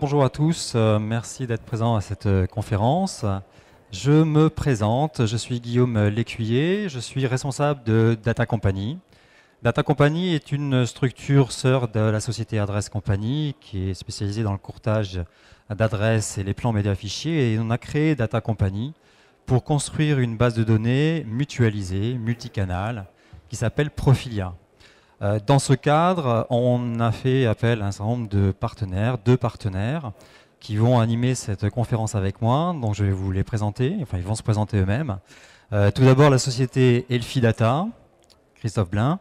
Bonjour à tous, merci d'être présents à cette conférence. Je me présente, je suis Guillaume Lécuyer, je suis responsable de Data Company. Data Company est une structure sœur de la société Adresse Company qui est spécialisée dans le courtage d'adresses et les plans médias fichiers. Et on a créé Data Company pour construire une base de données mutualisée, multicanal, qui s'appelle Profilia. Dans ce cadre, on a fait appel à un certain nombre de partenaires, 2 partenaires, qui vont animer cette conférence avec moi. Donc je vais vous les présenter, enfin ils vont se présenter eux-mêmes. Tout d'abord la société Elfi Data, Christophe Blain.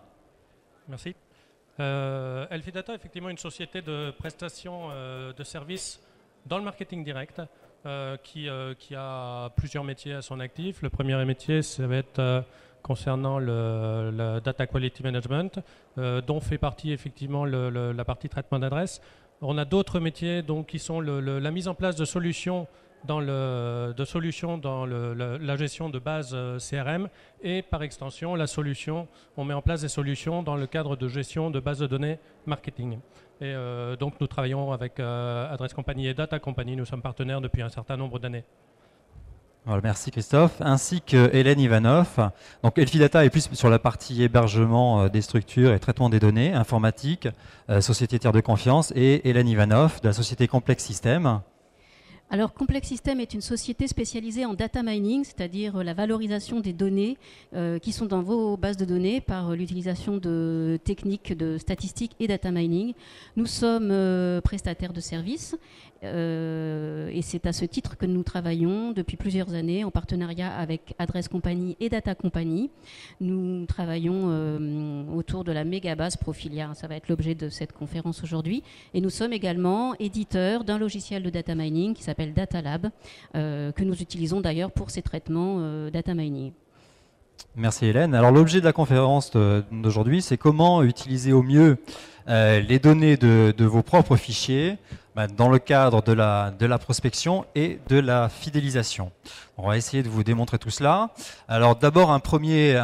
Merci. Elfi Data est effectivement une société de prestation de services dans le marketing direct qui a plusieurs métiers à son actif. Le premier métier, ça va être concernant le Data Quality Management, dont fait partie effectivement la partie traitement d'adresse. On a d'autres métiers donc, qui sont la mise en place de solutions dans la gestion de bases CRM et par extension on met en place des solutions dans le cadre de gestion de bases de données marketing. Et donc nous travaillons avec Adresse Company et Data Company, nous sommes partenaires depuis un certain nombre d'années. Voilà, merci Christophe, ainsi que Hélène Ivanov. Donc Elfi Data est plus sur la partie hébergement des structures et traitement des données, informatique, société tiers de confiance, et Hélène Ivanov de la société Complex System. Alors, Complex System est une société spécialisée en data mining, c'est-à-dire la valorisation des données qui sont dans vos bases de données par l'utilisation de techniques de statistiques et data mining. Nous sommes prestataires de services et c'est à ce titre que nous travaillons depuis plusieurs années en partenariat avec Adresse Company et Data Company. Nous travaillons autour de la méga-base Profilia, ça va être l'objet de cette conférence aujourd'hui. Et nous sommes également éditeurs d'un logiciel de data mining qui s'appelle Data Lab, que nous utilisons d'ailleurs pour ces traitements data mining. Merci Hélène. Alors l'objet de la conférence d'aujourd'hui, c'est comment utiliser au mieux les données de vos propres fichiers dans le cadre de la prospection et de la fidélisation. On va essayer de vous démontrer tout cela. Alors d'abord un premier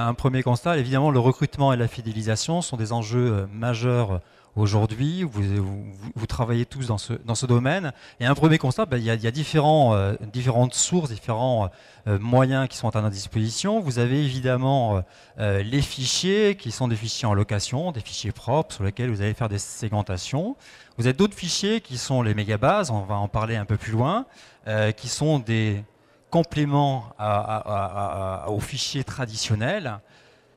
constat, évidemment le recrutement et la fidélisation sont des enjeux majeurs aujourd'hui. Vous travaillez tous dans ce domaine. Et un premier constat, il y a différentes sources, différents moyens qui sont à notre disposition. Vous avez évidemment les fichiers qui sont des fichiers en location, des fichiers propres sur lesquels vous allez faire des segmentations. Vous avez d'autres fichiers qui sont les mégabases, on va en parler un peu plus loin, qui sont des compléments aux fichiers traditionnels.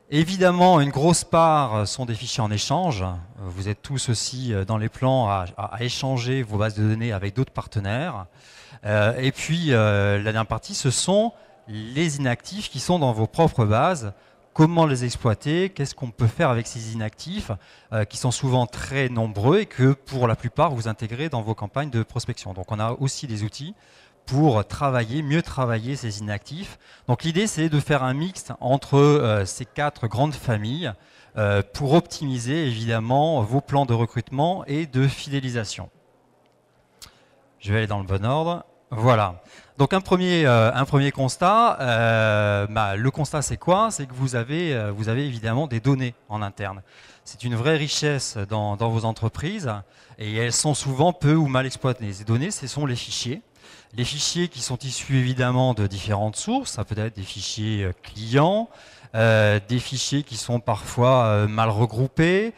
Évidemment, une grosse part sont des fichiers en échange. Vous êtes tous aussi dans les plans à échanger vos bases de données avec d'autres partenaires. Et puis, la dernière partie, ce sont les inactifs qui sont dans vos propres bases. Comment les exploiter? Qu'est-ce qu'on peut faire avec ces inactifs qui sont souvent très nombreux et que pour la plupart, vous intégrez dans vos campagnes de prospection. Donc, on a aussi des outils pour mieux travailler ces inactifs. Donc l'idée, c'est de faire un mix entre ces 4 grandes familles pour optimiser évidemment vos plans de recrutement et de fidélisation. Je vais aller dans le bon ordre. Voilà. Donc un premier constat. Le constat, c'est quoi? C'est que vous avez évidemment des données en interne. C'est une vraie richesse dans vos entreprises et elles sont souvent peu ou mal exploitées. Ces données, ce sont les fichiers. Les fichiers qui sont issus évidemment de différentes sources, ça peut être des fichiers clients, des fichiers qui sont parfois mal regroupés,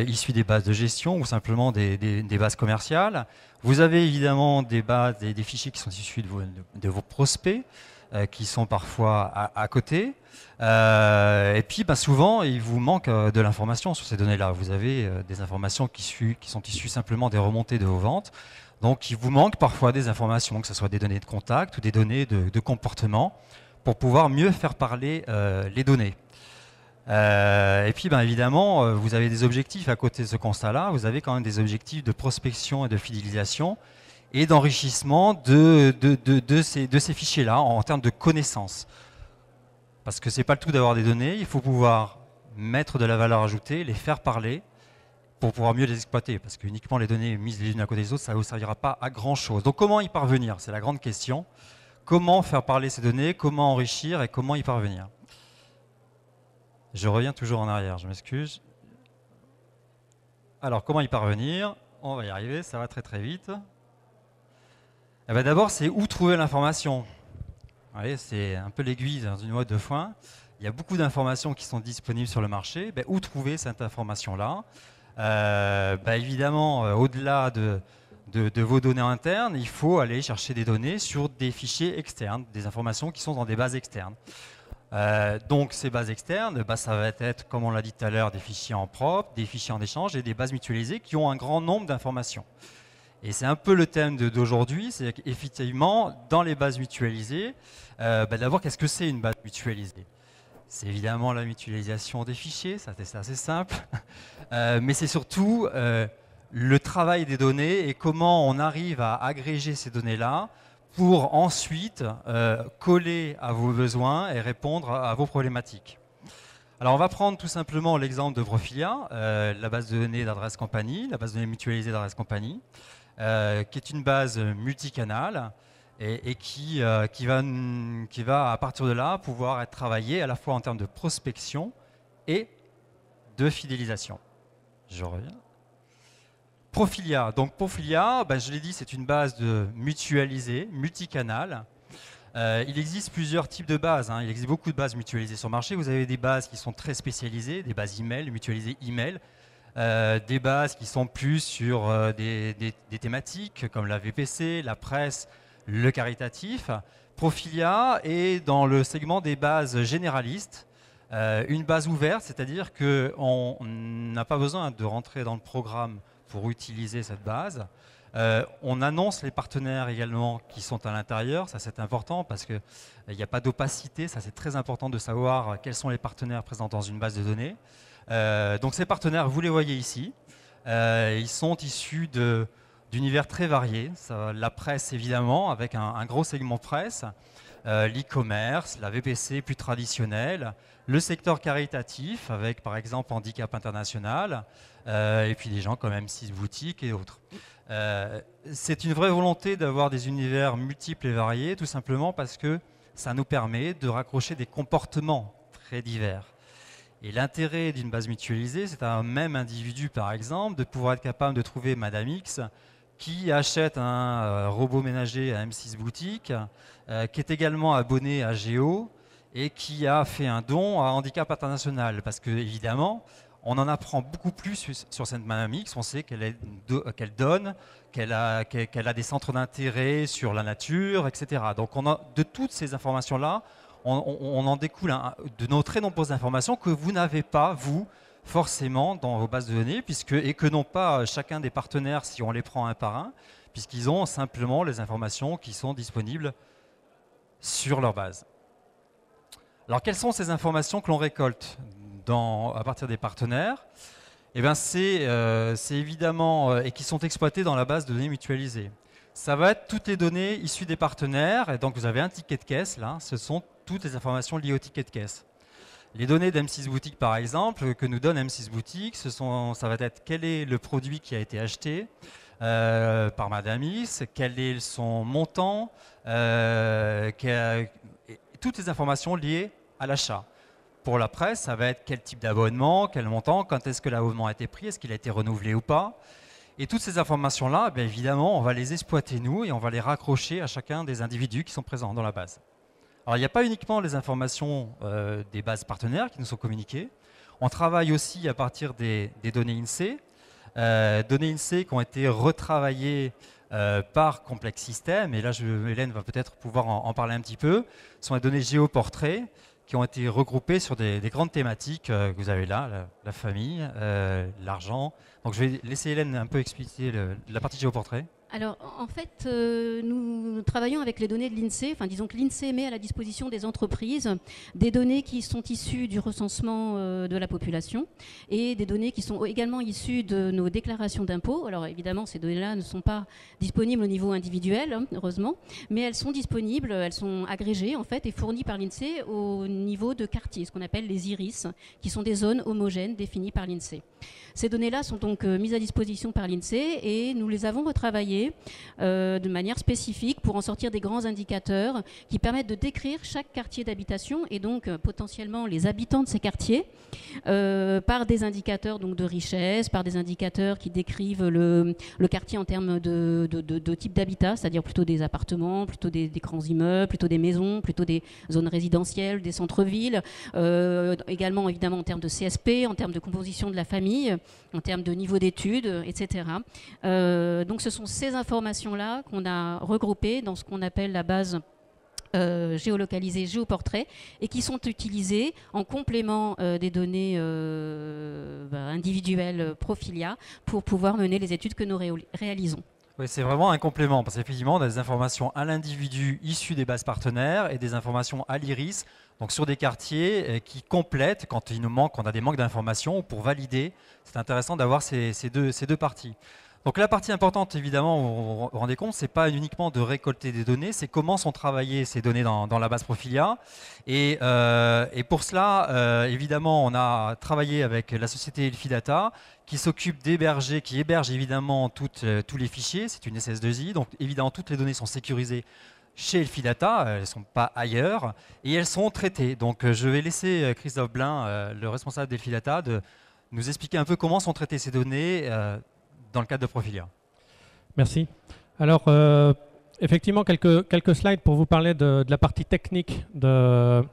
issus des bases de gestion ou simplement des bases commerciales. Vous avez évidemment des fichiers qui sont issus de vos prospects, qui sont parfois à côté. Et puis souvent, il vous manque de l'information sur ces données-là. Vous avez des informations qui sont issues simplement des remontées de vos ventes. Donc, il vous manque parfois des informations, que ce soit des données de contact ou des données de comportement, pour pouvoir mieux faire parler les données. Et puis, évidemment, vous avez des objectifs à côté de ce constat-là. Vous avez quand même des objectifs de prospection et de fidélisation et d'enrichissement de ces fichiers-là en termes de connaissances. Parce que ce n'est pas le tout d'avoir des données, il faut pouvoir mettre de la valeur ajoutée, les faire parler, pour pouvoir mieux les exploiter, parce que uniquement les données mises les unes à côté des autres, ça ne vous servira pas à grand chose. Donc comment y parvenir? C'est la grande question. Comment faire parler ces données, comment enrichir et comment y parvenir? Je reviens toujours en arrière, je m'excuse. Alors, comment y parvenir? On va y arriver, ça va très très vite. Eh ben, d'abord, c'est où trouver l'information. Vous voyez, c'est un peu l'aiguille dans une boîte de foin. Il y a beaucoup d'informations qui sont disponibles sur le marché. Ben, où trouver cette information-là? Évidemment, au-delà de vos données internes, il faut aller chercher des données sur des fichiers externes, des informations qui sont dans des bases externes. Donc ces bases externes, ça va être, comme on l'a dit tout à l'heure, des fichiers en propre, des fichiers en échange et des bases mutualisées qui ont un grand nombre d'informations. Et c'est un peu le thème d'aujourd'hui, c'est qu'effectivement, dans les bases mutualisées, d'abord, qu'est-ce que c'est une base mutualisée? C'est évidemment la mutualisation des fichiers, ça c'est assez simple, mais c'est surtout le travail des données et comment on arrive à agréger ces données-là pour ensuite coller à vos besoins et répondre à vos problématiques. Alors on va prendre tout simplement l'exemple de Profilia, la base de données d'adresse compagnie, la base de données mutualisée d'adresse compagnie, qui est une base multicanale et qui va à partir de là pouvoir être travaillée à la fois en termes de prospection et de fidélisation. Je reviens. Profilia. Donc Profilia, je l'ai dit, c'est une base mutualisée, multicanale. Il existe plusieurs types de bases. Il existe beaucoup de bases mutualisées sur le marché. Vous avez des bases qui sont très spécialisées, des bases email, mutualisées email, des bases qui sont plus sur des thématiques comme la VPC, la presse, le caritatif. Profilia est dans le segment des bases généralistes. Une base ouverte, c'est-à-dire qu'on n'a pas besoin de rentrer dans le programme pour utiliser cette base. On annonce les partenaires également qui sont à l'intérieur, ça c'est important parce qu'il n'y a pas d'opacité, ça c'est très important de savoir quels sont les partenaires présents dans une base de données. Donc ces partenaires, vous les voyez ici, ils sont issus d'univers très variés, la presse évidemment avec un gros segment presse, l'e-commerce, la VPC plus traditionnelle, le secteur caritatif avec par exemple Handicap International, et puis des gens comme M6 Boutique et autres. C'est une vraie volonté d'avoir des univers multiples et variés, tout simplement parce que ça nous permet de raccrocher des comportements très divers. Et l'intérêt d'une base mutualisée, c'est à un même individu, par exemple, de pouvoir être capable de trouver Madame X qui achète un robot ménager à M6 Boutique, qui est également abonné à Géo et qui a fait un don à Handicap International. Parce que, évidemment, on en apprend beaucoup plus sur cette Madame X. On sait qu'elle donne, qu'elle a des centres d'intérêt sur la nature, etc. Donc, de toutes ces informations-là, on en découle de très nombreuses informations que vous n'avez pas, vous, forcément, dans vos bases de données, et que n'ont pas chacun des partenaires si on les prend un par un, puisqu'ils ont simplement les informations qui sont disponibles sur leur base. Alors, quelles sont ces informations que l'on récolte à partir des partenaires? C'est évidemment, et qui sont exploitées dans la base de données mutualisée. Ça va être toutes les données issues des partenaires, et donc vous avez un ticket de caisse, là, ce sont toutes les informations liées au ticket de caisse. Les données d'M6 Boutique, par exemple, que nous donne M6 Boutique, ça va être quel est le produit qui a été acheté par Madame X, quel est son montant, toutes les informations liées à l'achat. Pour la presse, ça va être quel type d'abonnement, quel montant, quand est-ce que l'abonnement a été pris, est-ce qu'il a été renouvelé ou pas. Et toutes ces informations-là, évidemment, on va les exploiter nous et on va les raccrocher à chacun des individus qui sont présents dans la base. Alors, il n'y a pas uniquement les informations des bases partenaires qui nous sont communiquées. On travaille aussi à partir des données INSEE, données INSEE qui ont été retravaillées par Complex System. Et là, Hélène va peut-être pouvoir en parler un petit peu. Ce sont les données géoportraits qui ont été regroupées sur des grandes thématiques que vous avez là, la famille, l'argent. Donc, je vais laisser Hélène un peu expliquer la partie géoportrait. Alors, en fait, nous travaillons avec les données de l'INSEE. Enfin, disons que l'INSEE met à la disposition des entreprises des données qui sont issues du recensement de la population et des données qui sont également issues de nos déclarations d'impôts. Alors, évidemment, ces données-là ne sont pas disponibles au niveau individuel, heureusement, mais elles sont disponibles, elles sont agrégées, en fait, et fournies par l'INSEE au niveau de quartiers, ce qu'on appelle les IRIS, qui sont des zones homogènes définies par l'INSEE. Ces données-là sont donc mises à disposition par l'INSEE et nous les avons retravaillées travaillé de manière spécifique pour en sortir des grands indicateurs qui permettent de décrire chaque quartier d'habitation et donc potentiellement les habitants de ces quartiers par des indicateurs donc, de richesse, par des indicateurs qui décrivent le quartier en termes de type d'habitat, c'est-à-dire plutôt des appartements, plutôt des grands immeubles, plutôt des maisons, plutôt des zones résidentielles, des centres-villes, également évidemment en termes de CSP, en termes de composition de la famille, en termes de niveau d'études, etc. Donc ce sont ces informations-là qu'on a regroupées dans ce qu'on appelle la base géolocalisées, géoportraits, et qui sont utilisées en complément des données individuelles Profilia pour pouvoir mener les études que nous réalisons. Oui, c'est vraiment un complément, parce qu'effectivement, on a des informations à l'individu issues des bases partenaires et des informations à l'IRIS, donc sur des quartiers qui complètent quand il nous manque, quand on a des manques d'informations, ou pour valider. C'est intéressant d'avoir ces deux parties. Donc la partie importante, évidemment, vous vous rendez compte, c'est pas uniquement de récolter des données, c'est comment sont travaillées ces données dans la base Profilia. Et pour cela, évidemment, on a travaillé avec la société Elfidata, qui s'occupe d'héberger, qui héberge évidemment tous les fichiers. C'est une SS2I, donc évidemment toutes les données sont sécurisées chez Elfidata, elles ne sont pas ailleurs, et elles sont traitées. Donc je vais laisser Christophe Blin, le responsable d'Elfidata, de nous expliquer un peu comment sont traitées ces données dans le cadre de Profilia. Merci. Alors, effectivement, quelques slides pour vous parler de la partie technique de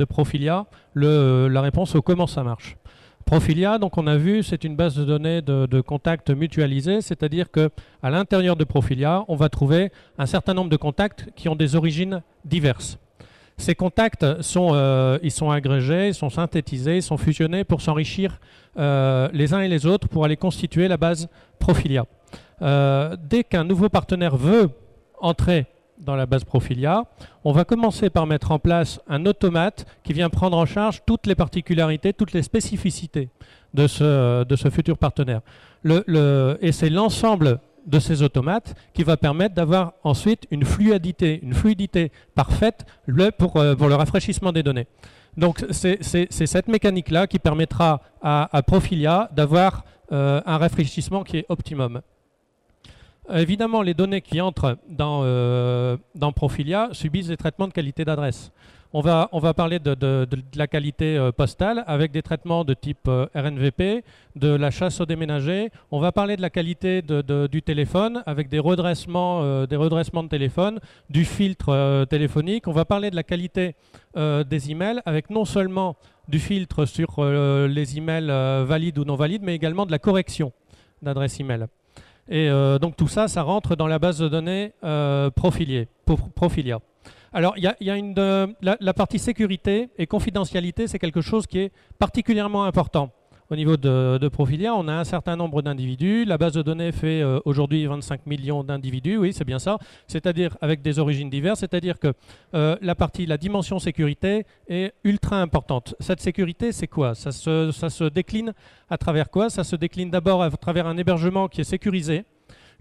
Profilia, la réponse au comment ça marche. Profilia, donc on a vu, c'est une base de données de contacts mutualisés, c'est-à-dire qu'à l'intérieur de Profilia, on va trouver un certain nombre de contacts qui ont des origines diverses. Ces contacts ils sont agrégés, ils sont synthétisés, ils sont fusionnés pour s'enrichir les uns et les autres pour aller constituer la base Profilia. Dès qu'un nouveau partenaire veut entrer dans la base Profilia, on va commencer par mettre en place un automate qui vient prendre en charge toutes les particularités, toutes les spécificités de ce futur partenaire. Et c'est l'ensemble de ces automates qui va permettre d'avoir ensuite une fluidité parfaite pour le rafraîchissement des données. Donc c'est cette mécanique-là qui permettra à Profilia d'avoir un rafraîchissement qui est optimum. Évidemment, les données qui entrent dans Profilia subissent des traitements de qualité d'adresse. On va parler de la qualité postale avec des traitements de type RNVP, de la chasse aux déménagés. On va parler de la qualité du téléphone avec des redressements de téléphone, du filtre téléphonique. On va parler de la qualité des emails avec non seulement du filtre sur les emails valides ou non valides, mais également de la correction d'adresse email. Et donc tout ça, ça rentre dans la base de données Profilia. Alors, il y a la partie sécurité et confidentialité, c'est quelque chose qui est particulièrement important. Au niveau de Profilia, on a un certain nombre d'individus. La base de données fait aujourd'hui 25 millions d'individus, oui, c'est bien ça. C'est-à-dire avec des origines diverses, c'est-à-dire que la dimension sécurité est ultra importante. Cette sécurité, c'est quoi ? Ça se décline à travers quoi ? Ça se décline d'abord à travers un hébergement qui est sécurisé,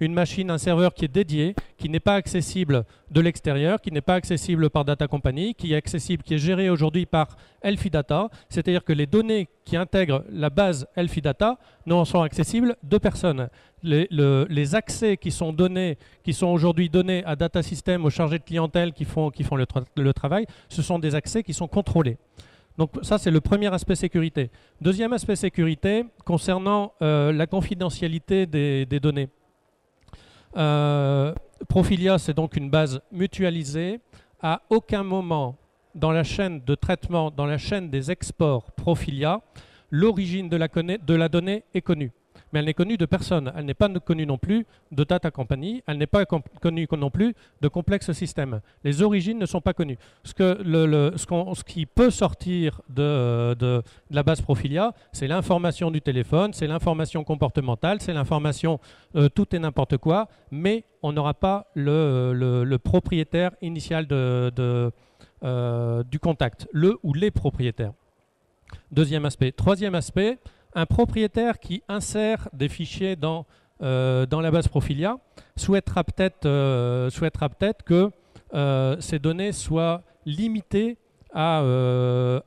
une machine, un serveur qui est dédié, qui n'est pas accessible de l'extérieur, qui n'est pas accessible par Data Company, qui est géré aujourd'hui par Elfidata, c'est-à-dire que les données qui intègrent la base Elfidata n'en sont accessibles de personne. Les accès qui sont aujourd'hui donnés à Data System, aux chargés de clientèle qui font le travail, ce sont des accès qui sont contrôlés. Donc ça, c'est le premier aspect sécurité. Deuxième aspect sécurité, concernant la confidentialité des données. Profilia, c'est donc une base mutualisée. À aucun moment dans la chaîne de traitement, dans la chaîne des exports Profilia, l'origine de la donnée est connue. Mais elle n'est connue de personne. Elle n'est pas connue non plus de Data Company. Elle n'est pas connue non plus de Complex System. Les origines ne sont pas connues. Ce qui peut sortir de la base Profilia, c'est l'information du téléphone, c'est l'information comportementale, c'est l'information tout et n'importe quoi, mais on n'aura pas le propriétaire initial du contact, le ou les propriétaires. Deuxième aspect. Troisième aspect, un propriétaire qui insère des fichiers dans la base Profilia souhaitera peut-être que ces données soient limitées à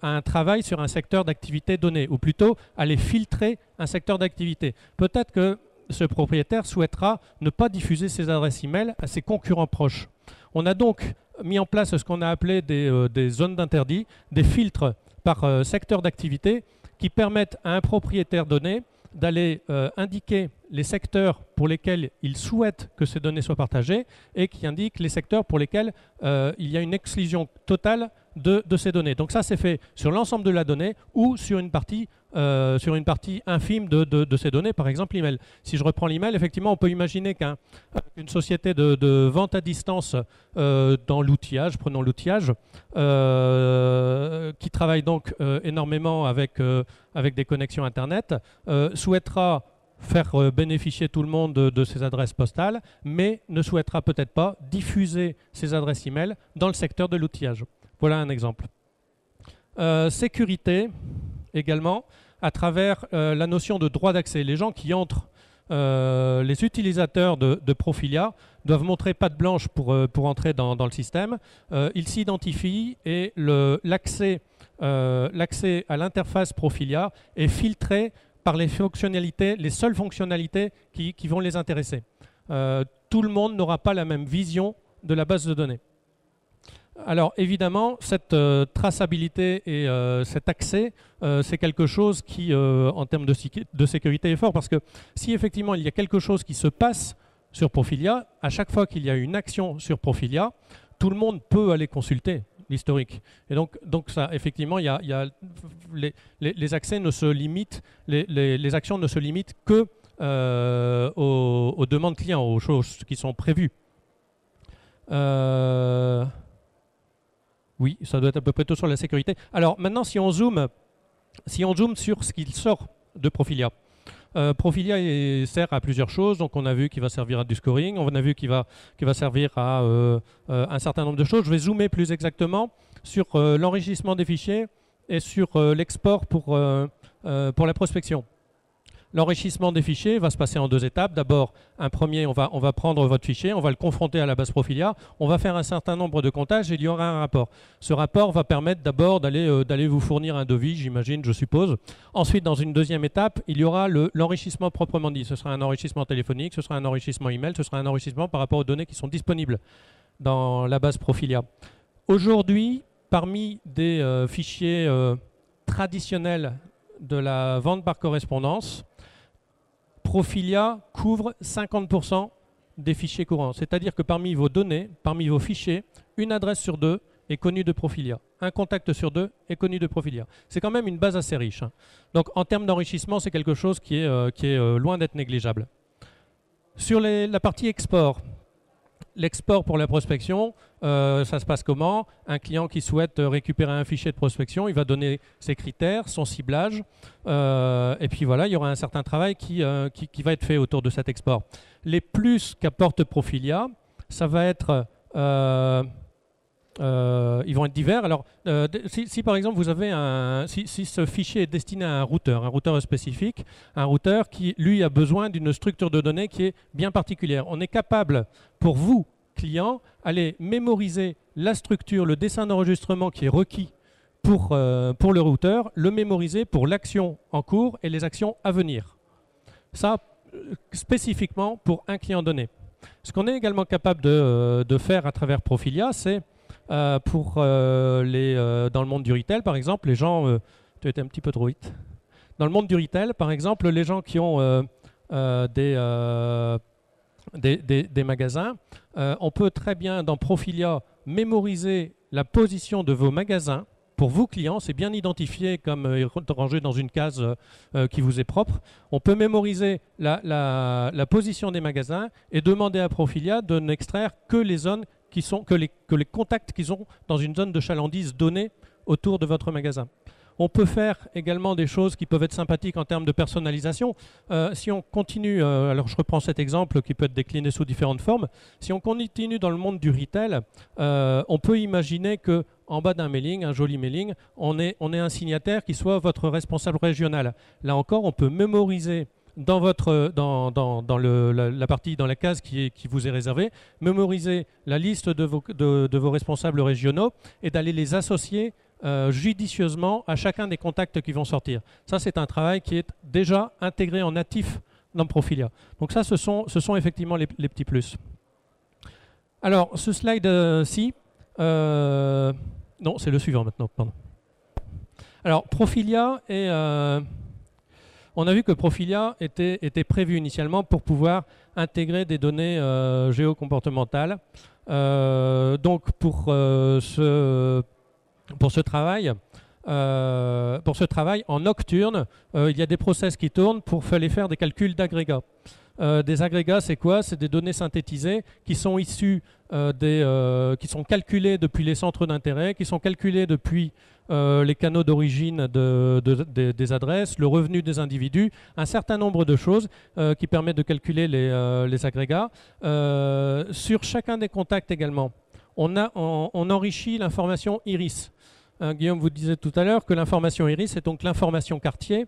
un travail sur un secteur d'activité donné, ou plutôt à les filtrer un secteur d'activité. Peut-être que ce propriétaire souhaitera ne pas diffuser ses adresses email à ses concurrents proches. On a donc mis en place ce qu'on a appelé des zones d'interdit, des filtres par secteur d'activité qui permettent à un propriétaire donné d'aller indiquer les secteurs pour lesquels il souhaite que ces données soient partagées et qui indiquent les secteurs pour lesquels il y a une exclusion totale de ces données. Donc ça, c'est fait sur l'ensemble de la donnée ou sur une partie infime de ces données, par exemple l'email. Si je reprends l'email, effectivement, on peut imaginer qu'une société de vente à distance dans l'outillage, prenons l'outillage, qui travaille donc énormément avec des connexions Internet, souhaitera faire bénéficier tout le monde de ses adresses postales, mais ne souhaitera peut-être pas diffuser ses adresses email dans le secteur de l'outillage. Voilà un exemple. Sécurité également, à travers la notion de droit d'accès. Les gens qui entrent, les utilisateurs de Profilia doivent montrer patte blanche pour entrer dans le système. Ils s'identifient et l'accès à l'interface Profilia est filtré par les fonctionnalités, les seules fonctionnalités qui vont les intéresser. Tout le monde n'aura pas la même vision de la base de données. Alors évidemment, cette traçabilité et cet accès, c'est quelque chose qui, en termes de sécurité, est fort, parce que si effectivement il y a quelque chose qui se passe sur Profilia, à chaque fois qu'il y a une action sur Profilia, tout le monde peut aller consulter l'historique. Et donc ça, effectivement, les accès ne se limitent, les actions ne se limitent que aux demandes clients, aux choses qui sont prévues. Oui, ça doit être à peu près tout sur la sécurité. Alors maintenant, si on zoome sur ce qu'il sort de Profilia. Profilia sert à plusieurs choses. Donc on a vu qu'il va servir à du scoring, on a vu qu'il va servir à un certain nombre de choses. Je vais zoomer plus exactement sur l'enrichissement des fichiers et sur l'export pour la prospection. L'enrichissement des fichiers va se passer en deux étapes. D'abord, un premier, on va prendre votre fichier, on va le confronter à la base Profilia, on va faire un certain nombre de comptages et il y aura un rapport. Ce rapport va permettre d'abord d'aller vous fournir un devis, j'imagine, je suppose. Ensuite, dans une deuxième étape, il y aura l'enrichissement proprement dit. Ce sera un enrichissement téléphonique, ce sera un enrichissement email, ce sera un enrichissement par rapport aux données qui sont disponibles dans la base Profilia. Aujourd'hui, parmi des fichiers traditionnels de la vente par correspondance, Profilia couvre 50% des fichiers courants. C'est-à-dire que parmi vos données, parmi vos fichiers, une adresse sur deux est connue de Profilia. Un contact sur deux est connu de Profilia. C'est quand même une base assez riche. Donc en termes d'enrichissement, c'est quelque chose qui est loin d'être négligeable. Sur la partie export, l'export pour la prospection, ça se passe comment? Un client qui souhaite récupérer un fichier de prospection, il va donner ses critères, son ciblage, et puis voilà, il y aura un certain travail qui va être fait autour de cet export. Les plus qu'apporte Profilia, ça va être... ils vont être divers. Alors, si par exemple vous avez si ce fichier est destiné à un routeur spécifique, un routeur qui lui a besoin d'une structure de données qui est bien particulière, on est capable pour vous, client, aller mémoriser la structure, le dessin d'enregistrement qui est requis pour le routeur, le mémoriser pour l'action en cours et les actions à venir. Ça, spécifiquement pour un client donné. Ce qu'on est également capable de faire à travers Profilia, c'est pour dans le monde du retail, par exemple, les gens... tu étais un petit peu trop vite. Dans le monde du retail, par exemple, les gens qui ont des magasins, on peut très bien, dans Profilia, mémoriser la position de vos magasins. Pour vous, clients, c'est bien identifié comme rangé dans une case qui vous est propre. On peut mémoriser la position des magasins et demander à Profilia de n'extraire que les zones que les contacts qui sont dans une zone de chalandise donnée autour de votre magasin. On peut faire également des choses qui peuvent être sympathiques en termes de personnalisation. Si on continue, alors je reprends cet exemple qui peut être décliné sous différentes formes. Si on continue dans le monde du retail, on peut imaginer que en bas d'un mailing, un joli mailing, on est un signataire qui soit votre responsable régional. Là encore, on peut mémoriser dans la partie, dans la case qui vous est réservée, mémoriser la liste de vos responsables régionaux et d'aller les associer judicieusement à chacun des contacts qui vont sortir. Ça, c'est un travail qui est déjà intégré en natif dans Profilia. Donc ça, ce sont effectivement les petits plus. Alors, ce slide-ci, non, c'est le suivant maintenant, pardon. Alors, Profilia est... on a vu que Profilia était prévu initialement pour pouvoir intégrer des données géocomportementales. Donc, pour ce travail, en nocturne, il y a des process qui tournent pour aller faire des calculs d'agrégats. Des agrégats, c'est quoi? C'est des données synthétisées qui sont issues qui sont calculées depuis les centres d'intérêt, qui sont calculées depuis les canaux d'origine des adresses, le revenu des individus, un certain nombre de choses qui permettent de calculer les agrégats. Sur chacun des contacts également, on enrichit l'information iris. Guillaume vous disait tout à l'heure que l'information iris est donc l'information quartier.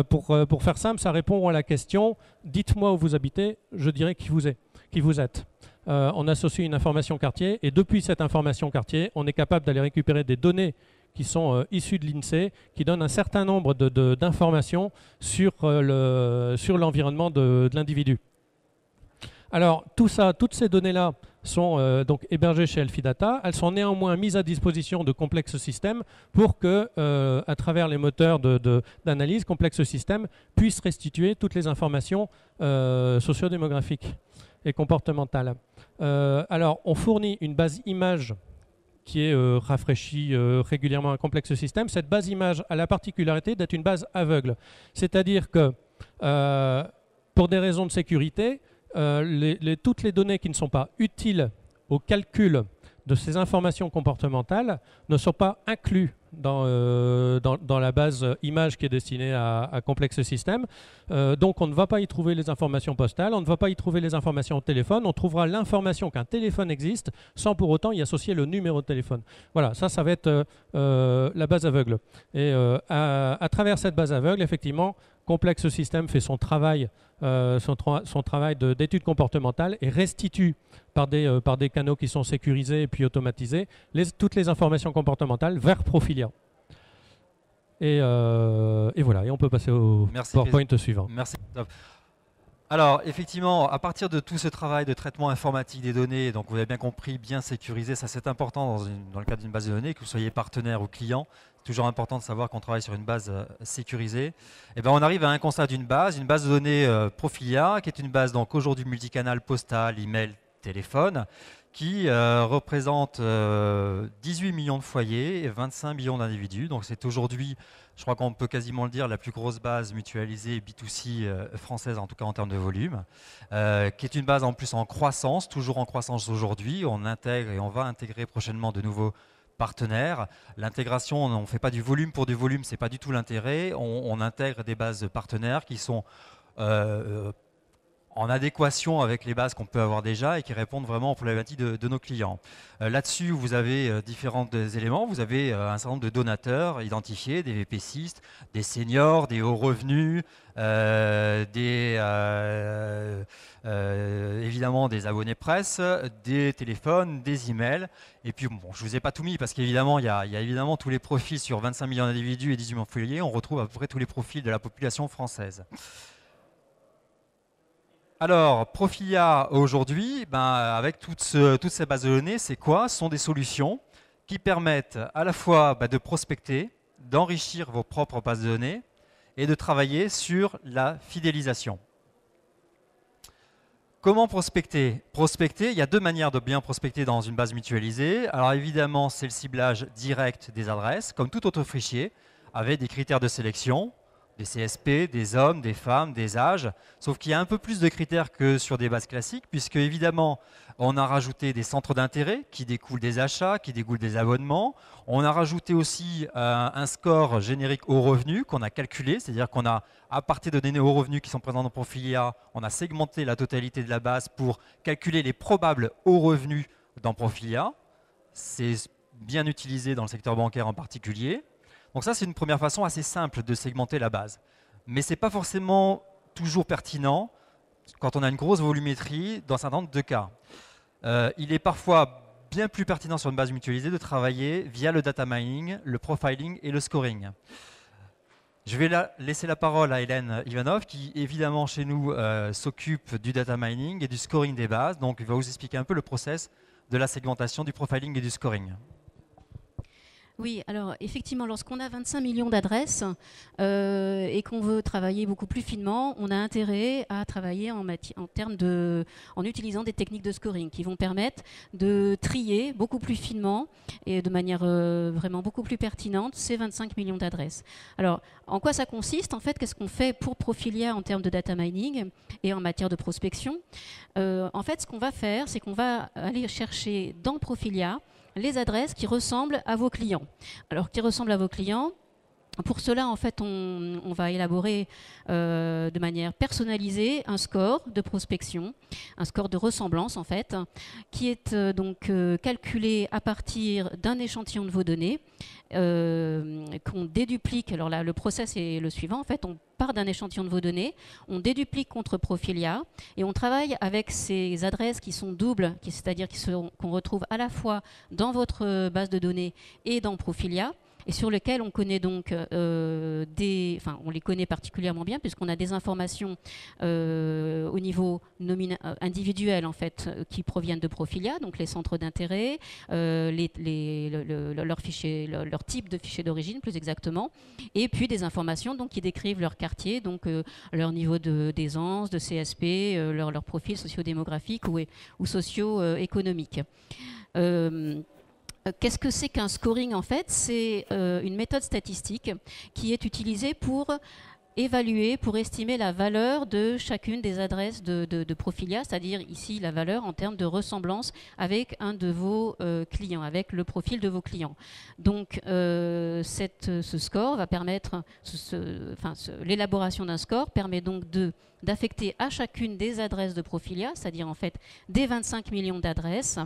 Pour faire simple, ça répond à la question « Dites-moi où vous habitez, je dirai qui vous êtes ». On associe une information quartier et depuis cette information quartier, on est capable d'aller récupérer des données qui sont issues de l'INSEE, qui donnent un certain nombre d'informations sur l'environnement de l'individu. Alors, toutes ces données-là sont donc hébergées chez Elfidata. Elles sont néanmoins mises à disposition de Complex Systems pour que, à travers les moteurs d'analyse, Complex Systems puisse restituer toutes les informations sociodémographiques et comportementales. Alors, on fournit une base image qui est rafraîchie régulièrement à Complex Systems. Cette base image a la particularité d'être une base aveugle. C'est-à-dire que, pour des raisons de sécurité, toutes les données qui ne sont pas utiles au calcul de ces informations comportementales ne sont pas incluses dans la base image qui est destinée à Complex Systems. Donc on ne va pas y trouver les informations postales, on ne va pas y trouver les informations au téléphone, on trouvera l'information qu'un téléphone existe sans pour autant y associer le numéro de téléphone. Voilà, ça va être la base aveugle. Et à travers cette base aveugle, effectivement, Complex Systems fait son travail d'étude comportementale et restitue par des canaux qui sont sécurisés et puis automatisés toutes les informations comportementales vers Profilia. Et voilà, et on peut passer au PowerPoint suivant. Merci. Alors, effectivement, à partir de tout ce travail de traitement informatique des données, donc vous avez bien compris, bien sécurisé, ça c'est important dans le cadre d'une base de données, que vous soyez partenaire ou client. C'est toujours important de savoir qu'on travaille sur une base sécurisée. Et ben, on arrive à un constat d'une base de données Profilia, qui est une base donc aujourd'hui multicanal, postal, email, téléphone, qui représente 18 millions de foyers et 25 millions d'individus. Donc c'est aujourd'hui, je crois qu'on peut quasiment le dire, la plus grosse base mutualisée B2C française, en tout cas en termes de volume, qui est une base en plus en croissance, toujours en croissance aujourd'hui. On intègre et on va intégrer prochainement de nouveaux partenaires. L'intégration, on ne fait pas du volume pour du volume, ce n'est pas du tout l'intérêt. On intègre des bases partenaires qui sont en adéquation avec les bases qu'on peut avoir déjà et qui répondent vraiment aux problématiques de nos clients. Là-dessus, vous avez différents éléments. Vous avez un certain nombre de donateurs identifiés, des VP6, des seniors, des hauts revenus, évidemment des abonnés presse, des téléphones, des emails. Et puis, bon, je ne vous ai pas tout mis parce qu'évidemment, il y a évidemment tous les profils sur 25 millions d'individus et 18 millions de foyers. On retrouve à peu près tous les profils de la population française. Alors, Profilia aujourd'hui, avec toutes ces bases de données, c'est quoi? Ce sont des solutions qui permettent à la fois de prospecter, d'enrichir vos propres bases de données et de travailler sur la fidélisation. Comment prospecter? Prospecter, il y a deux manières de bien prospecter dans une base mutualisée. Alors évidemment, c'est le ciblage direct des adresses, comme tout autre fichier, avec des critères de sélection, des CSP, des hommes, des femmes, des âges, sauf qu'il y a un peu plus de critères que sur des bases classiques, puisque évidemment, on a rajouté des centres d'intérêt qui découlent des achats, qui découlent des abonnements. On a rajouté aussi un score générique au revenu qu'on a calculé, c'est-à-dire qu'on a, à partir de données au revenu qui sont présentes dans Profilia, on a segmenté la totalité de la base pour calculer les probables hauts revenus dans Profilia. C'est bien utilisé dans le secteur bancaire en particulier. Donc ça, c'est une première façon assez simple de segmenter la base. Mais ce n'est pas forcément toujours pertinent quand on a une grosse volumétrie dans un certain nombre de cas. Il est parfois bien plus pertinent sur une base mutualisée de travailler via le data mining, le profiling et le scoring. Je vais laisser la parole à Hélène Ivanov, qui évidemment chez nous s'occupe du data mining et du scoring des bases. Donc, il va vous expliquer un peu le process de la segmentation, du profiling et du scoring. Oui, alors effectivement, lorsqu'on a 25 millions d'adresses et qu'on veut travailler beaucoup plus finement, on a intérêt à travailler en utilisant des techniques de scoring qui vont permettre de trier beaucoup plus finement et de manière vraiment beaucoup plus pertinente ces 25 millions d'adresses. Alors, en quoi ça consiste? En fait, qu'est-ce qu'on fait pour Profilia en termes de data mining et en matière de prospection? En fait, ce qu'on va faire, c'est qu'on va aller chercher dans Profilia les adresses qui ressemblent à vos clients. Alors, qui ressemblent à vos clients, pour cela, en fait, on va élaborer de manière personnalisée un score de prospection, un score de ressemblance, en fait, qui est donc calculé à partir d'un échantillon de vos données qu'on déduplique. Alors là, le process est le suivant. En fait, on part d'un échantillon de vos données, on déduplique contre Profilia et on travaille avec ces adresses qui sont doubles, c'est-à-dire qu'on retrouve à la fois dans votre base de données et dans Profilia, et sur lesquels on connaît donc on les connaît particulièrement bien puisqu'on a des informations au niveau individuel en fait qui proviennent de Profilia, donc les centres d'intérêt, leur type de fichier d'origine plus exactement, et puis des informations donc qui décrivent leur quartier, donc leur niveau d'aisance, de CSP, leur profil socio-démographique ou socio-économique. Qu'est-ce que c'est qu'un scoring en fait? C'est une méthode statistique qui est utilisée pour évaluer, pour estimer la valeur de chacune des adresses de Profilia, c'est-à-dire ici la valeur en termes de ressemblance avec un de vos clients, avec le profil de vos clients. Donc ce score va permettre, l'élaboration d'un score permet donc d'affecter à chacune des adresses de Profilia, c'est-à-dire en fait des 25 millions d'adresses,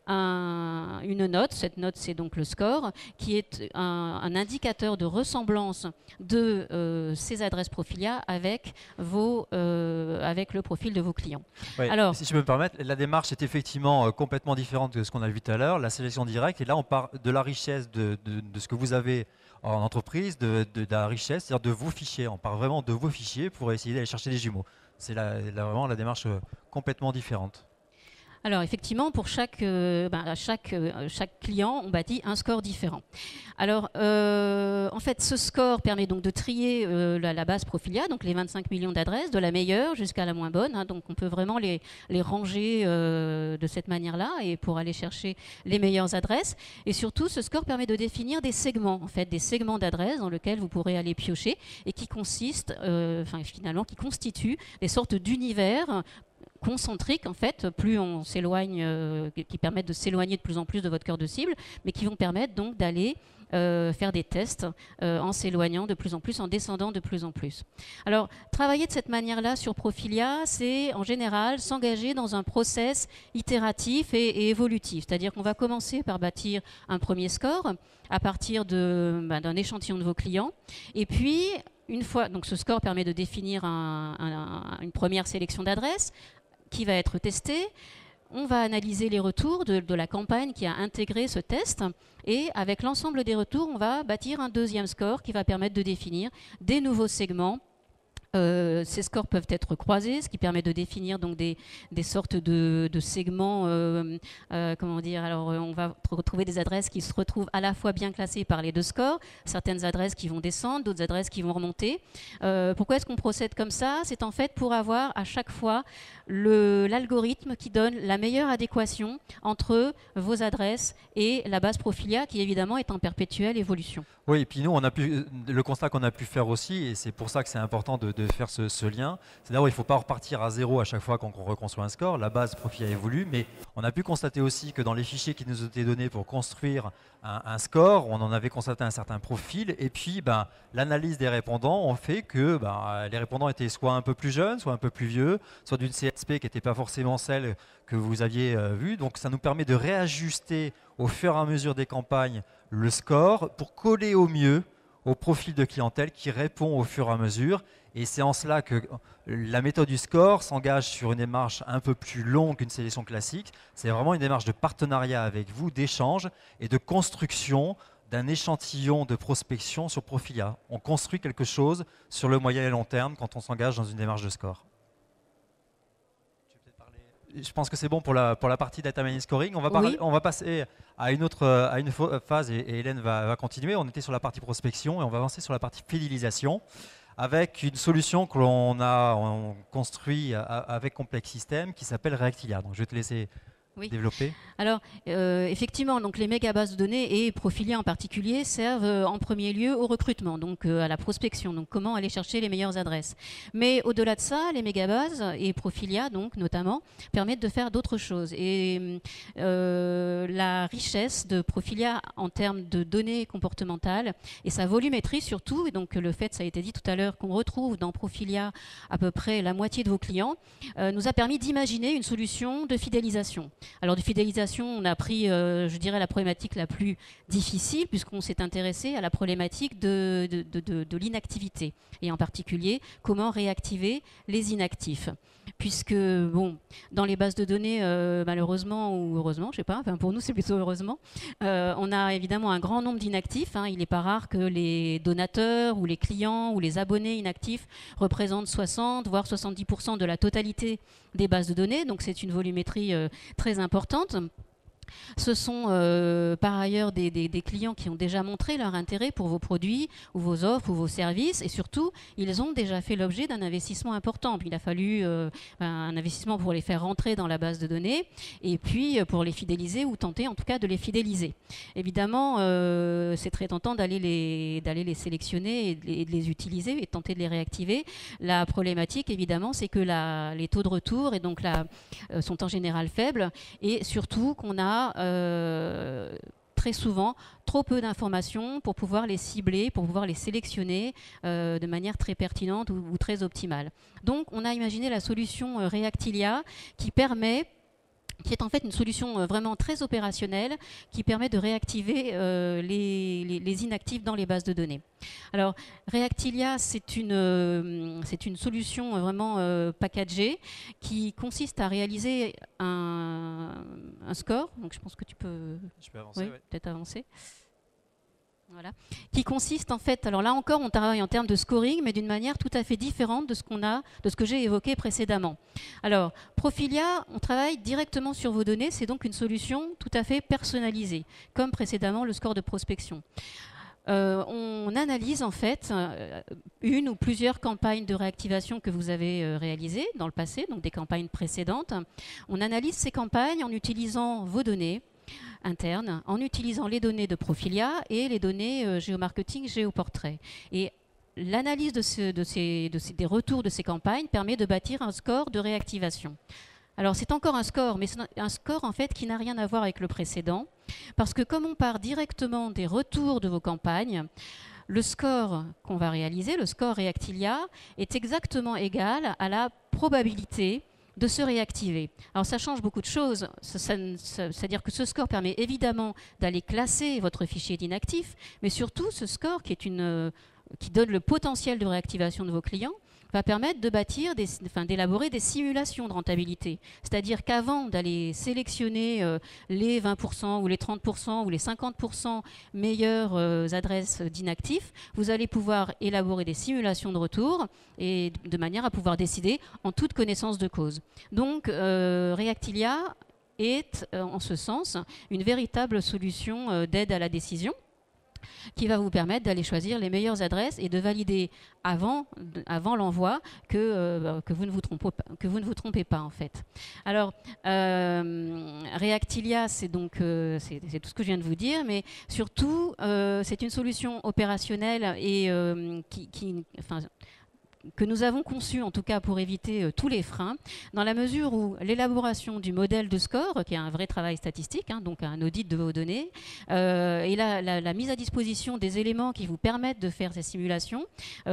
une note. Cette note, c'est donc le score, qui est un indicateur de ressemblance de ces adresses Profilia avec le profil de vos clients. Oui, alors, si je peux me permettre, la démarche est effectivement complètement différente de ce qu'on a vu tout à l'heure, la sélection directe, et là on part de la richesse de ce que vous avez en entreprise, de la richesse, c'est-à-dire de vos fichiers. On part vraiment de vos fichiers pour essayer d'aller chercher des jumeaux. C'est vraiment la démarche complètement différente. Alors effectivement, pour chaque client, on bâtit un score différent. Alors en fait, ce score permet donc de trier la base Profilia, donc les 25 millions d'adresses, de la meilleure jusqu'à la moins bonne. Hein, donc on peut vraiment les ranger de cette manière-là et pour aller chercher les meilleures adresses. Et surtout, ce score permet de définir des segments, en fait, des segments d'adresses dans lesquels vous pourrez aller piocher et qui consistent, qui constituent des sortes d'univers concentriques en fait, plus on s'éloigne, qui permettent de s'éloigner de plus en plus de votre cœur de cible, mais qui vont permettre donc d'aller faire des tests en s'éloignant de plus en plus, en descendant de plus en plus. Alors, travailler de cette manière-là sur Profilia, c'est en général s'engager dans un process itératif et évolutif, c'est-à-dire qu'on va commencer par bâtir un premier score à partir d'un échantillon de vos clients, et puis une fois, donc ce score permet de définir une première sélection d'adresses qui va être testée. On va analyser les retours de la campagne qui a intégré ce test et avec l'ensemble des retours, on va bâtir un deuxième score qui va permettre de définir des nouveaux segments. Ces scores peuvent être croisés, ce qui permet de définir donc des sortes de segments. Comment dire? Alors, on va retrouver des adresses qui se retrouvent à la fois bien classées par les deux scores, certaines adresses qui vont descendre, d'autres adresses qui vont remonter. Pourquoi est-ce qu'on procède comme ça? C'est en fait pour avoir à chaque fois l'algorithme qui donne la meilleure adéquation entre vos adresses et la base Profilia, qui évidemment est en perpétuelle évolution. Oui, et puis nous, le constat qu'on a pu faire aussi, et c'est pour ça que c'est important de faire ce lien, c'est d'abord il ne faut pas repartir à zéro à chaque fois qu'on reconstruit un score. La base Profilia évolue, mais on a pu constater aussi que dans les fichiers qui nous ont été donnés pour construire un score, on en avait constaté un certain profil, et puis l'analyse des répondants ont fait que les répondants étaient soit un peu plus jeunes, soit un peu plus vieux, soit d'une CSP qui n'était pas forcément celle que vous aviez vue. Donc ça nous permet de réajuster au fur et à mesure des campagnes le score pour coller au mieux au profil de clientèle qui répond au fur et à mesure. Et c'est en cela que la méthode du score s'engage sur une démarche un peu plus longue qu'une sélection classique. C'est vraiment une démarche de partenariat avec vous, d'échange et de construction d'un échantillon de prospection sur Profilia. On construit quelque chose sur le moyen et long terme quand on s'engage dans une démarche de score. Je pense que c'est bon pour la partie Data Mining Scoring. On va passer à une phase et Hélène va continuer. On était sur la partie prospection et on va avancer sur la partie fidélisation avec une solution que l'on a construit avec Complex System qui s'appelle Reactilia. Donc je vais te laisser développer. Alors, effectivement, donc les mégabases de données et Profilia en particulier servent en premier lieu au recrutement, donc à la prospection, donc comment aller chercher les meilleures adresses. Mais au-delà de ça, les mégabases et Profilia, donc notamment, permettent de faire d'autres choses. Et la richesse de Profilia en termes de données comportementales et sa volumétrie surtout, et donc le fait, ça a été dit tout à l'heure, qu'on retrouve dans Profilia à peu près la moitié de vos clients, nous a permis d'imaginer une solution de fidélisation. Alors de fidélisation, on a pris, je dirais, la problématique la plus difficile puisqu'on s'est intéressé à la problématique de l'inactivité et en particulier comment réactiver les inactifs. Puisque, bon, dans les bases de données, malheureusement ou heureusement, je ne sais pas, enfin pour nous c'est plutôt heureusement, on a évidemment un grand nombre d'inactifs. Il n'est pas rare que les donateurs ou les clients ou les abonnés inactifs représentent 60 voire 70% de la totalité des bases de données. Donc c'est une volumétrie très importante. Ce sont par ailleurs des clients qui ont déjà montré leur intérêt pour vos produits ou vos offres ou vos services et surtout ils ont déjà fait l'objet d'un investissement important. Puis il a fallu un investissement pour les faire rentrer dans la base de données et puis pour les fidéliser ou tenter en tout cas de les fidéliser. Évidemment c'est très tentant d'aller les sélectionner et de les utiliser et de tenter de les réactiver. La problématique évidemment c'est que les taux de retour et donc sont en général faibles et surtout qu'on a très souvent trop peu d'informations pour pouvoir les cibler, pour pouvoir les sélectionner de manière très pertinente ou très optimale. Donc on a imaginé la solution Reactilia qui est en fait une solution vraiment très opérationnelle qui permet de réactiver les inactifs dans les bases de données. Alors, Reactilia, c'est une solution vraiment packagée qui consiste à réaliser un score. Donc, je pense que tu peux, peut-être avancer. Voilà. Qui consiste en fait, alors là encore on travaille en termes de scoring mais d'une manière tout à fait différente de ce que j'ai évoqué précédemment. Alors Profilia, on travaille directement sur vos données, c'est donc une solution tout à fait personnalisée, comme précédemment le score de prospection. On analyse en fait une ou plusieurs campagnes de réactivation que vous avez réalisées dans le passé, donc des campagnes précédentes. On analyse ces campagnes en utilisant vos données interne en utilisant les données de Profilia et les données géomarketing, géoportrait. Et l'analyse des retours de ces campagnes permet de bâtir un score de réactivation. Alors c'est encore un score, mais c'est un score en fait qui n'a rien à voir avec le précédent, parce que comme on part directement des retours de vos campagnes, le score qu'on va réaliser, le score Reactilia, est exactement égal à la probabilité de se réactiver. Alors ça change beaucoup de choses, c'est-à-dire que ce score permet évidemment d'aller classer votre fichier d'inactifs, mais surtout ce score qui donne le potentiel de réactivation de vos clients va permettre de d'élaborer des simulations de rentabilité. C'est-à-dire qu'avant d'aller sélectionner les 20% ou les 30% ou les 50% meilleures adresses d'inactifs, vous allez pouvoir élaborer des simulations de retour et de manière à pouvoir décider en toute connaissance de cause. Donc Reactilia est en ce sens une véritable solution d'aide à la décision qui va vous permettre d'aller choisir les meilleures adresses et de valider avant l'envoi que vous ne vous trompez pas en fait. Alors Reactilia, c'est donc c'est tout ce que je viens de vous dire, mais surtout c'est une solution opérationnelle et que nous avons conçu en tout cas pour éviter tous les freins, dans la mesure où l'élaboration du modèle de score, qui est un vrai travail statistique, donc un audit de vos données, et la mise à disposition des éléments qui vous permettent de faire ces simulations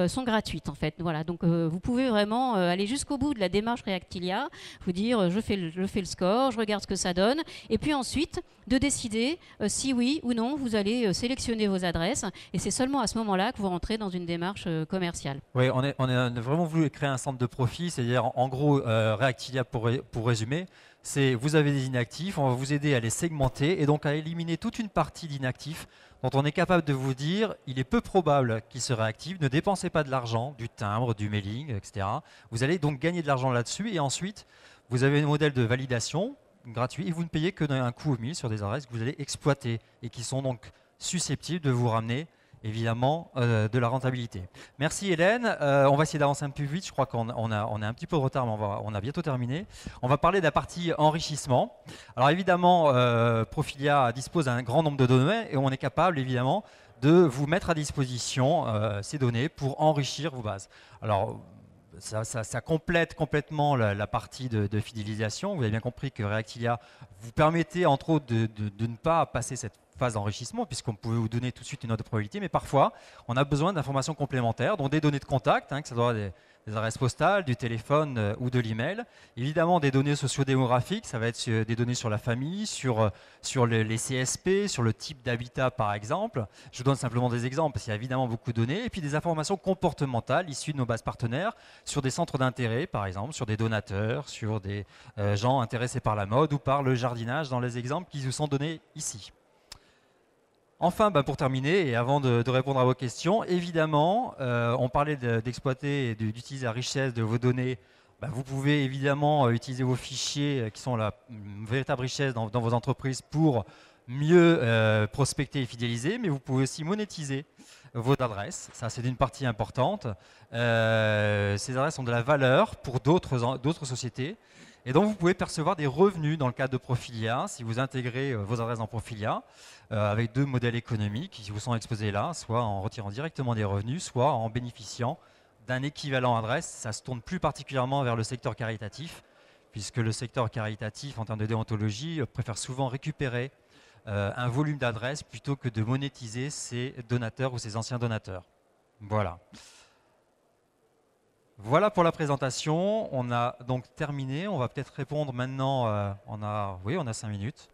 sont gratuites en fait. Voilà, donc vous pouvez vraiment aller jusqu'au bout de la démarche Reactilia, vous dire je fais le score, je regarde ce que ça donne, et puis ensuite de décider si oui ou non vous allez sélectionner vos adresses, et c'est seulement à ce moment-là que vous rentrez dans une démarche commerciale. Oui, on a vraiment voulu créer un centre de profit, c'est-à-dire en gros Reactilia pour résumer, c'est vous avez des inactifs, on va vous aider à les segmenter et donc à éliminer toute une partie d'inactifs dont on est capable de vous dire il est peu probable qu'ils seraient actifs, ne dépensez pas de l'argent, du timbre, du mailing, etc. Vous allez donc gagner de l'argent là-dessus et ensuite vous avez un modèle de validation gratuit et vous ne payez que d'un coup au mille sur des adresses que vous allez exploiter et qui sont donc susceptibles de vous ramener évidemment de la rentabilité. Merci Hélène, on va essayer d'avancer un peu plus vite, je crois qu'on a un petit peu de retard mais on a bientôt terminé. On va parler de la partie enrichissement. Alors évidemment Profilia dispose d'un grand nombre de données et on est capable évidemment de vous mettre à disposition ces données pour enrichir vos bases. Alors ça complète complètement la partie de fidélisation. Vous avez bien compris que Reactilia vous permettait entre autres de ne pas passer cette phase d'enrichissement puisqu'on pouvait vous donner tout de suite une note de probabilité, mais parfois on a besoin d'informations complémentaires, dont des données de contact, que ce soit des adresses postales, du téléphone ou de l'email. Évidemment des données sociodémographiques, ça va être des données sur la famille, sur les CSP, sur le type d'habitat par exemple. Je vous donne simplement des exemples parce qu'il y a évidemment beaucoup de données. Et puis des informations comportementales issues de nos bases partenaires sur des centres d'intérêt par exemple, sur des donateurs, sur des gens intéressés par la mode ou par le jardinage dans les exemples qui vous sont donnés ici. Enfin, pour terminer, et avant de répondre à vos questions, évidemment, on parlait d'exploiter et d'utiliser la richesse de vos données. Vous pouvez évidemment utiliser vos fichiers qui sont la véritable richesse dans vos entreprises pour mieux prospecter et fidéliser, mais vous pouvez aussi monétiser vos adresses. Ça, c'est une partie importante. Ces adresses ont de la valeur pour d'autres sociétés. Et donc, vous pouvez percevoir des revenus dans le cadre de Profilia si vous intégrez vos adresses dans Profilia avec deux modèles économiques qui vous sont exposés là, soit en retirant directement des revenus, soit en bénéficiant d'un équivalent adresse. Ça se tourne plus particulièrement vers le secteur caritatif, puisque le secteur caritatif, en termes de déontologie, préfère souvent récupérer un volume d'adresses plutôt que de monétiser ses donateurs ou ses anciens donateurs. Voilà. Voilà pour la présentation, on a donc terminé, on va peut-être répondre maintenant, on a 5 minutes,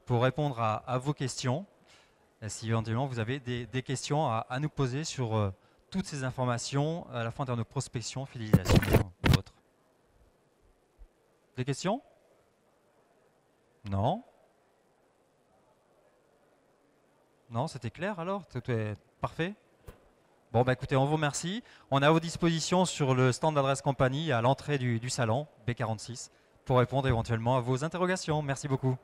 pour répondre à vos questions, si éventuellement vous avez des questions à nous poser sur toutes ces informations, à la fois en termes de prospection, fidélisation ou autres. Des questions? Non? Non, c'était clair alors? Tout est parfait? Bon, écoutez, on vous remercie. On est à vos dispositions sur le stand d'Adresse Compagnie à l'entrée du salon B46 pour répondre éventuellement à vos interrogations. Merci beaucoup.